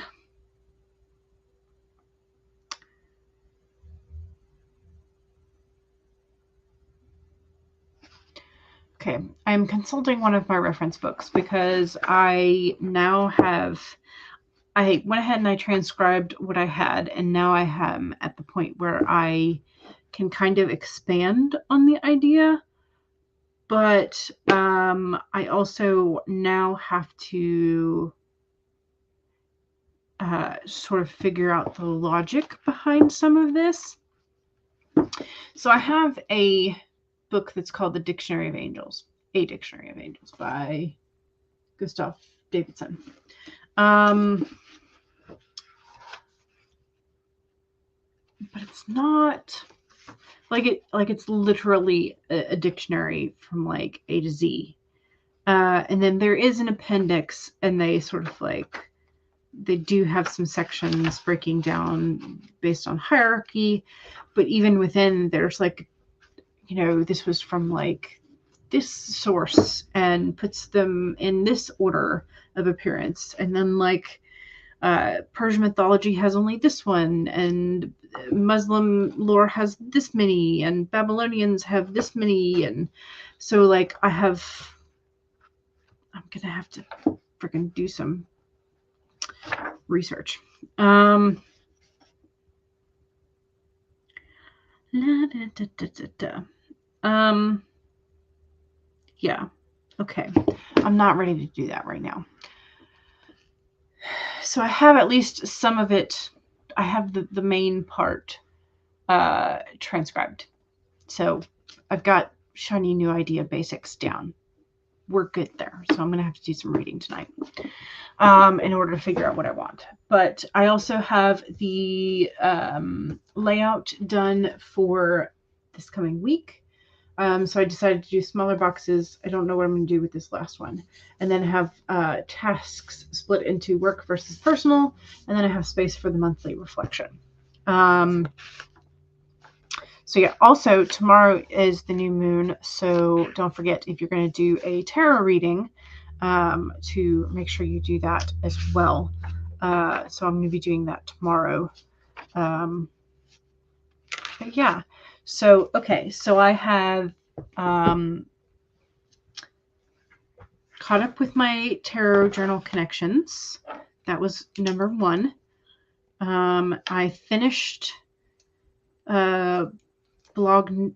okay. I'm consulting one of my reference books because I now have. I went ahead and I transcribed what I had, and now I am at the point where I can kind of expand on the idea. But I also now have to sort of figure out the logic behind some of this. So I have a book that's called The Dictionary of Angels, A Dictionary of Angels by Gustav Davidson. But it's not like it's literally a dictionary from like A to Z. And then there is an appendix, and they sort of like they do have some sections breaking down based on hierarchy, but even within there's like, you know, this was from like this source and puts them in this order of appearance, and then like Persian mythology has only this one, and Muslim lore has this many, and Babylonians have this many, and so like I'm gonna have to freaking do some research. Yeah. Okay. I'm not ready to do that right now. So I have at least some of it. I have the main part transcribed. So I've got shiny new idea basics down. We're good there. So I'm going to have to do some reading tonight in order to figure out what I want. But I also have the layout done for this coming week. So I decided to do smaller boxes. I don't know what I'm going to do with this last one. And then have tasks split into work versus personal. And then I have space for the monthly reflection. So yeah, also tomorrow is the new moon. So don't forget, if you're going to do a tarot reading, to make sure you do that as well. So I'm going to be doing that tomorrow. But yeah. So, okay. So I have caught up with my tarot journal connections. That was number 1. I finished blog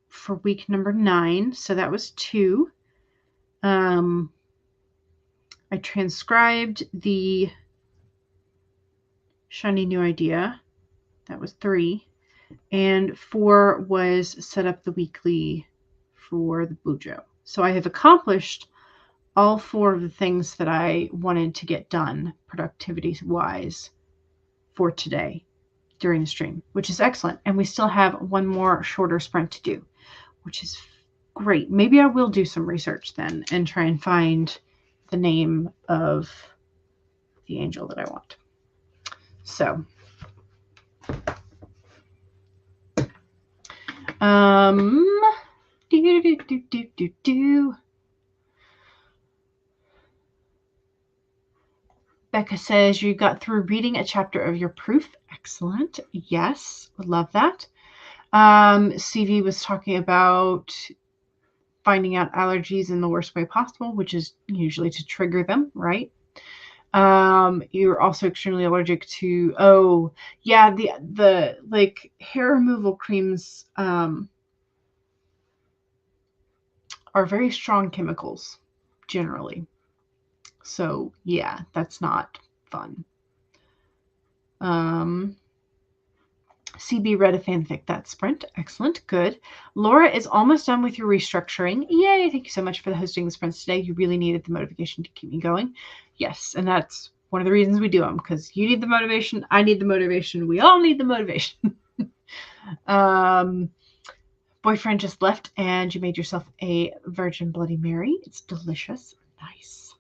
for week number 9. So that was 2. I transcribed the shiny new idea. That was 3. And 4 was set up the weekly for the Bujo. So I have accomplished all 4 of the things that I wanted to get done productivity-wise for today during the stream, which is excellent. And we still have one more shorter sprint to do, which is great. Maybe I will do some research then and try and find the name of the angel that I want. So, Becca says you got through reading a chapter of your proof. Excellent. Yes, would love that. CV was talking about finding out allergies in the worst way possible, which is usually to trigger them, right? You're also extremely allergic to, the like hair removal creams are very strong chemicals generally. So yeah, that's not fun. CB read a fanfic that sprint. Excellent. Good. Laura is almost done with your restructuring. Yay. Thank you so much for the hosting the sprints today. You really needed the motivation to keep me going. Yes. And that's one of the reasons we do them, because you need the motivation. I need the motivation. We all need the motivation. But boyfriend just left and you made yourself a Virgin Bloody Mary. It's delicious. Nice.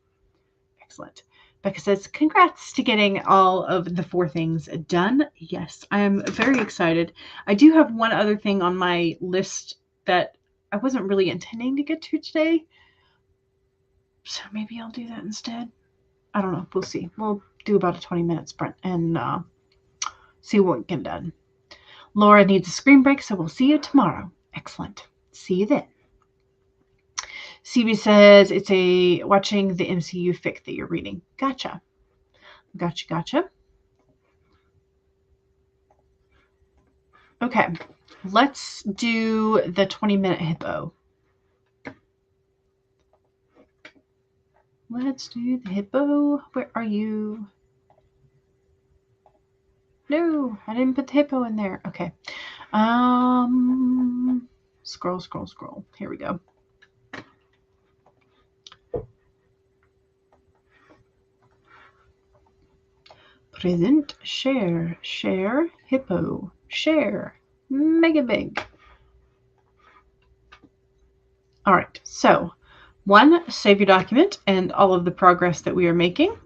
Excellent. Becca says, congrats to getting all of the 4 things done. Yes, I am very excited. I do have one other thing on my list that I wasn't really intending to get to today. So maybe I'll do that instead. I don't know. We'll see. We'll do about a 20-minute sprint and see what we get done. Laura needs a screen break, so we'll see you tomorrow. Excellent. See you then. CB says it's watching the MCU fic that you're reading. Gotcha. Okay, let's do the 20-minute hippo. Let's do the hippo. Where are you? No, I didn't put the hippo in there. Okay. Scroll. Here we go. Present, share, hippo, share, mega big. All right, so 1, save your document and all of the progress that we are making.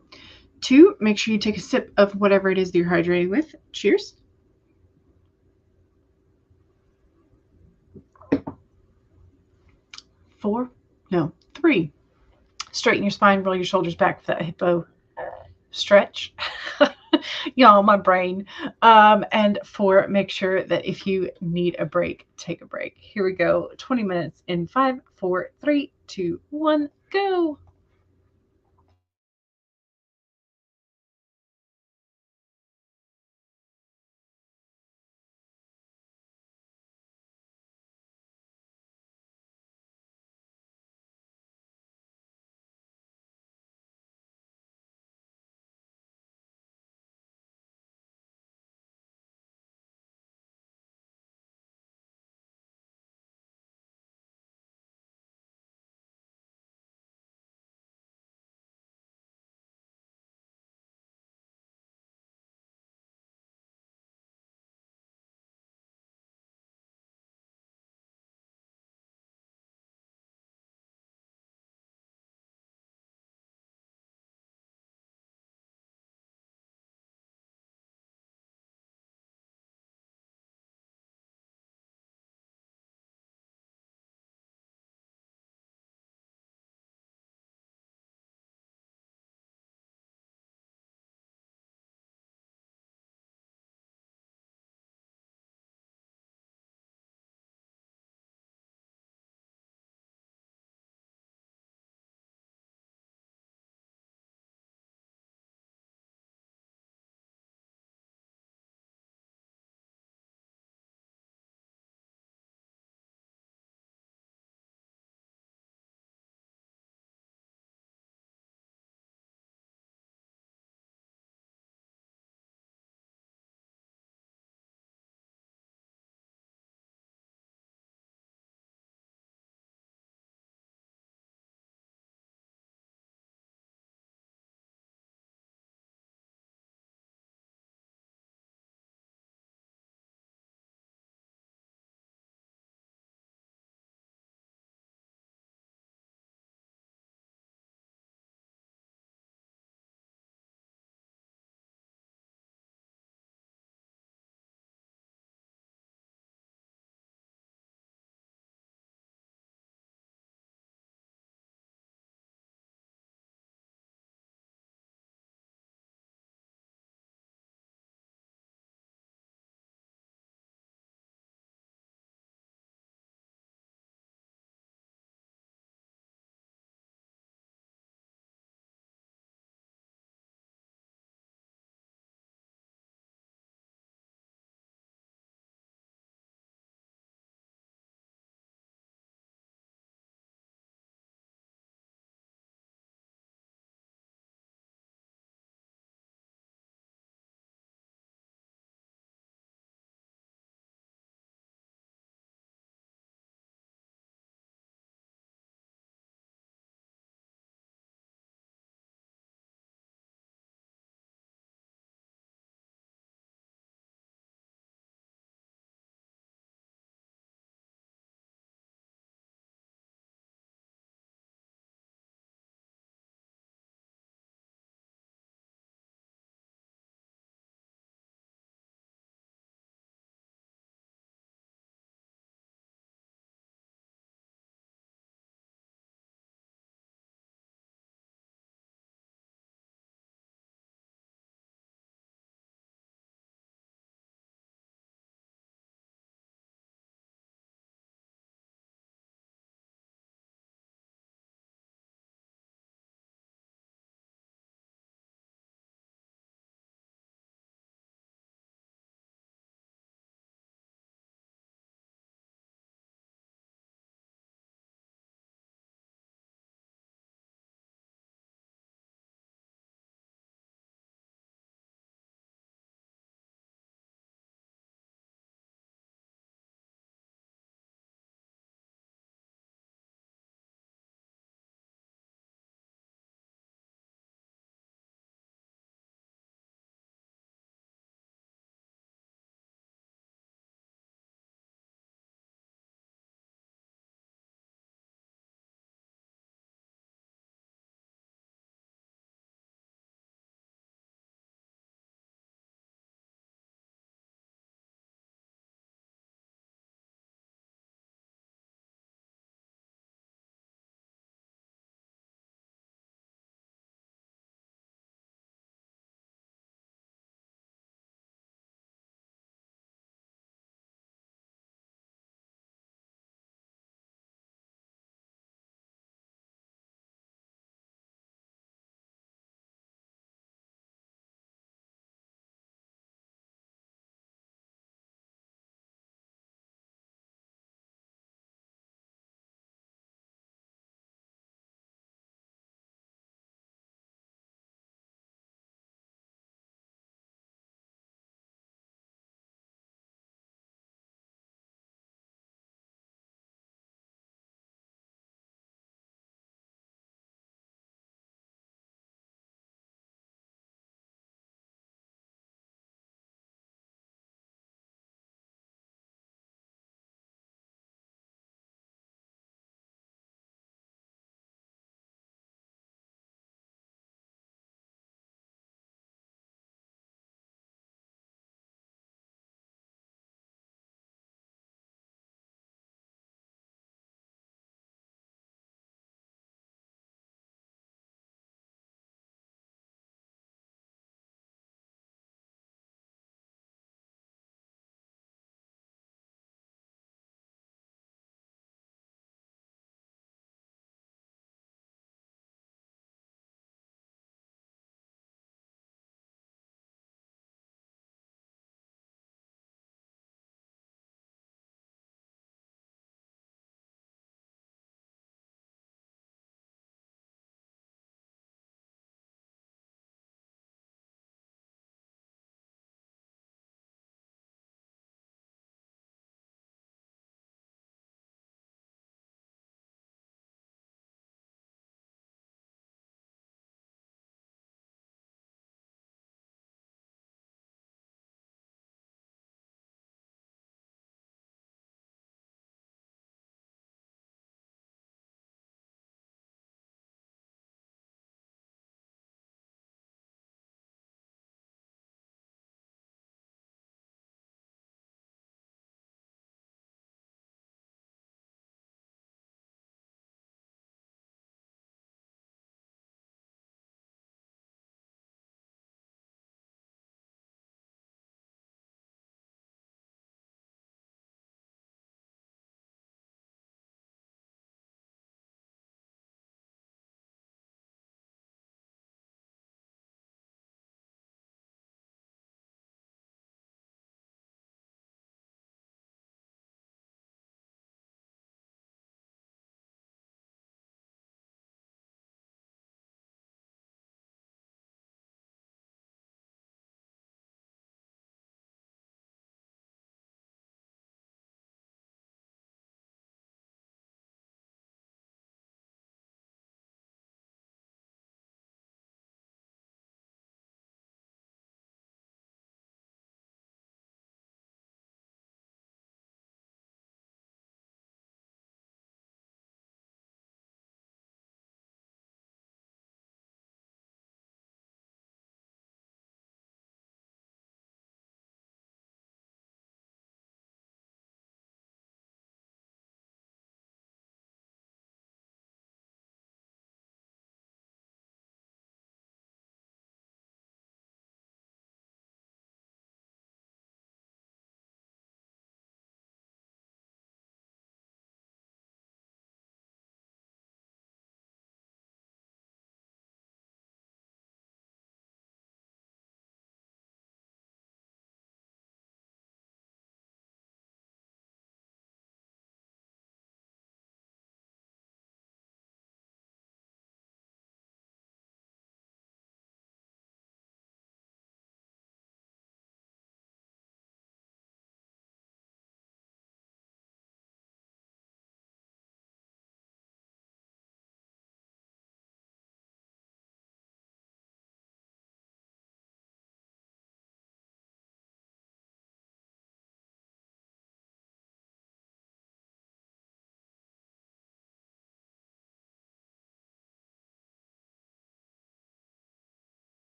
2, make sure you take a sip of whatever it is that you're hydrating with. Cheers. 3, straighten your spine, roll your shoulders back for that hippo stretch. Y'all, my brain. And 4, make sure that if you need a break, take a break. Here we go. 20 minutes in 5, 4, 3, 2, 1, go.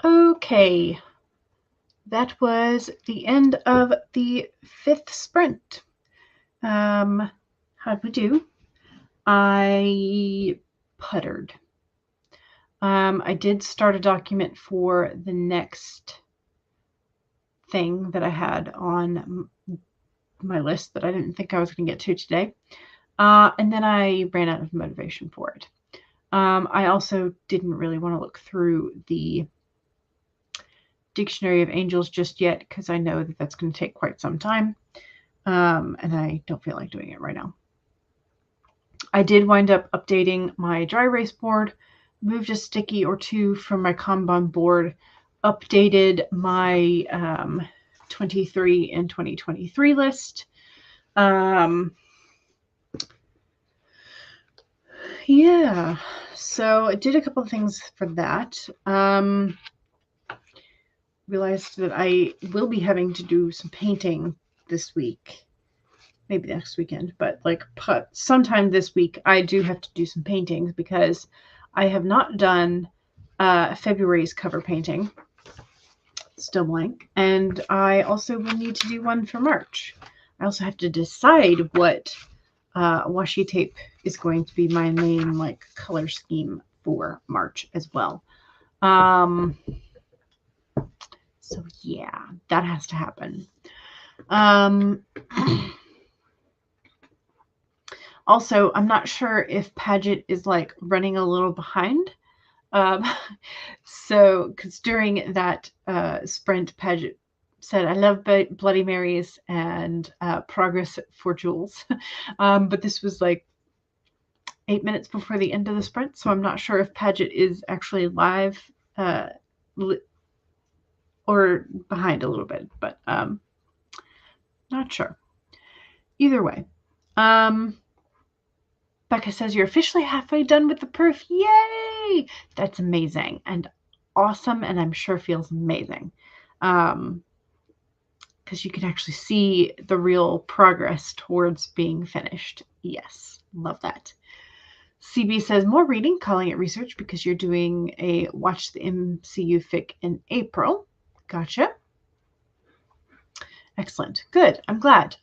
Okay, that was the end of the 5th sprint. How'd we do? I puttered. I did start a document for the next thing that I had on my list that I didn't think I was going to get to today. And then I ran out of motivation for it. I also didn't really want to look through the Dictionary of Angels just yet because I know that that's going to take quite some time. And I don't feel like doing it right now. I did wind up updating my dry erase board, moved a sticky or two from my Kanban board, updated my 23 and 2023 list. Yeah, so I did a couple of things for that. Realized that I will be having to do some painting this week. Maybe next weekend, but like sometime this week, I do have to do some paintings because I have not done February's cover painting. Still blank. And I also will need to do one for March. I also have to decide what washi tape is going to be my main like color scheme for March as well. So yeah, that has to happen. Also, I'm not sure if Paget is like running a little behind. So, because during that sprint, Paget said, I love Bloody Marys and progress for Jules. But this was like 8 minutes before the end of the sprint. So I'm not sure if Paget is actually live or behind a little bit, but not sure. Either way. Becca says, you're officially halfway done with the proof. Yay! That's amazing and awesome, and I'm sure feels amazing. Because you can actually see the real progress towards being finished. Yes, love that. CB says, more reading, calling it research because you're doing a Watch the MCU fic in April. Gotcha. Excellent. Good. I'm glad.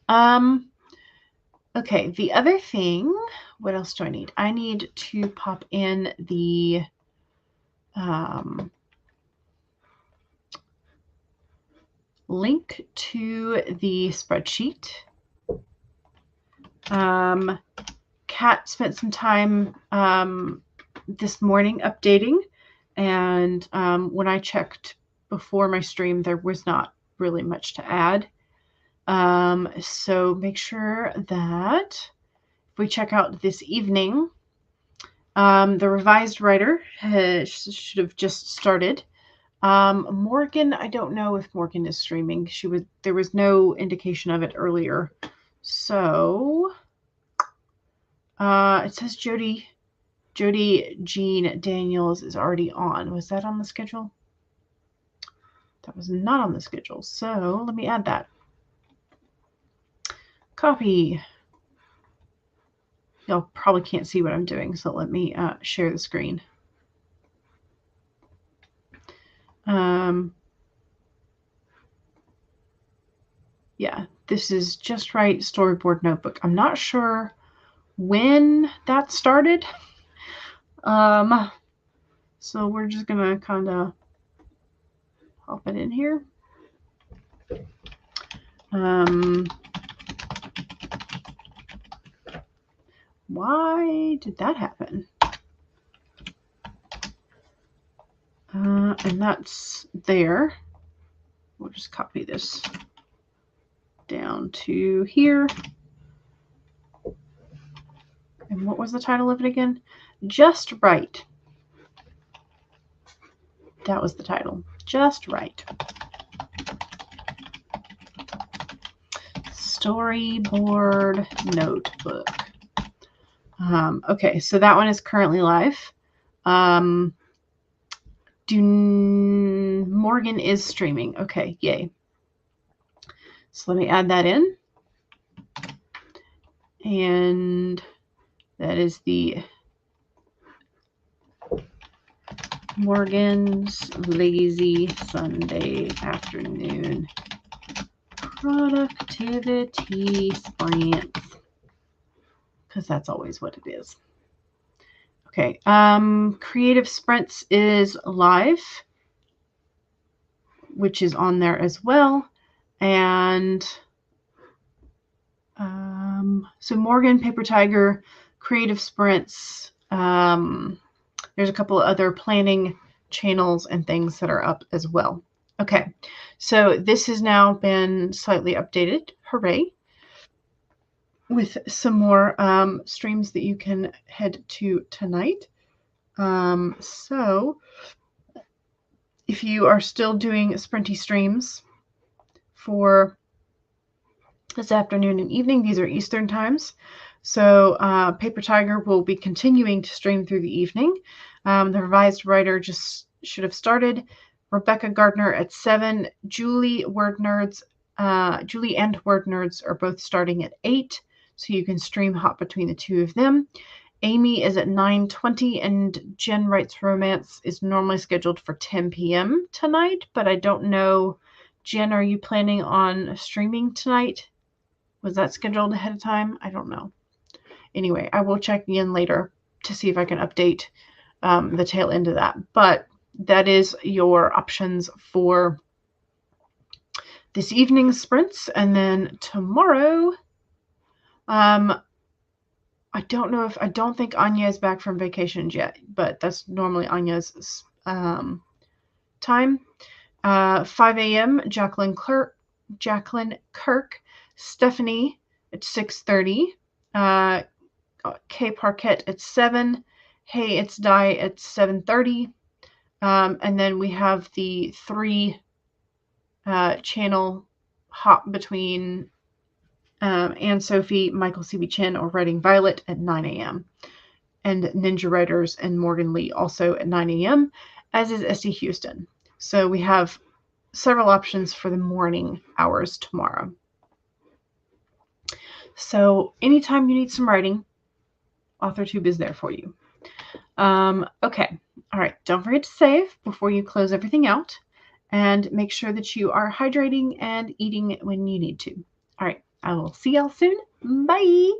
Okay, the other thing, what else do I need? I need to pop in the link to the spreadsheet. Kat spent some time this morning updating, and when I checked before my stream, there was not really much to add. So make sure that if we check out this evening, the revised writer should have just started. Morgan, I don't know if Morgan is streaming. There was no indication of it earlier. So it says Jody Jean Daniels is already on. Was that on the schedule? That was not on the schedule. So let me add that. Copy. Y'all probably can't see what I'm doing, so let me share the screen. Yeah, this is Just Right Storyboard Notebook. I'm not sure when that started. So we're just gonna kind of hop it in here. Why did that happen? And that's there. We'll just copy this down to here. And what was the title of it again? Just Right. That was the title. Just Right. Storyboard Notebook. Okay, so that one is currently live. Morgan is streaming. Okay, yay. So let me add that in. And that is the Morgan's Lazy Sunday Afternoon Productivity Sprints, because that's always what it is. Okay, Creative Sprints is live, which is on there as well. And so Morgan, Paper Tiger, Creative Sprints, there's a couple of other planning channels and things that are up as well. Okay, so this has now been slightly updated. Hooray. With some more streams that you can head to tonight. So if you are still doing sprinty streams for this afternoon and evening, these are Eastern times. So Paper Tiger will be continuing to stream through the evening. The revised writer just should have started. Rebecca Gardner at 7. Julie and Word Nerds are both starting at 8. So you can stream hop between the two of them. Amy is at 9:20, and Jen Writes Romance is normally scheduled for 10 p.m. tonight, but I don't know. Jen, are you planning on streaming tonight? Was that scheduled ahead of time? I don't know. Anyway, I will check in later to see if I can update the tail end of that. But that is your options for this evening's sprints. And then tomorrow, I don't think Anya is back from vacation yet, but that's normally Anya's time. 5 a.m. Jacqueline Kirk, Stephanie at 6:30, Kay Parquette at 7, Hey It's Di at 7:30, and then we have the 3 channel hop between Anne Sophie, Michael C.B. Chin, or Writing Violet at 9 a.m. And Ninja Writers and Morgan Lee also at 9 a.m., as is S.D. Houston. So we have several options for the morning hours tomorrow. So anytime you need some writing, AuthorTube is there for you. Okay. All right. Don't forget to save before you close everything out, and make sure that you are hydrating and eating when you need to. All right. I will see y'all soon. Bye.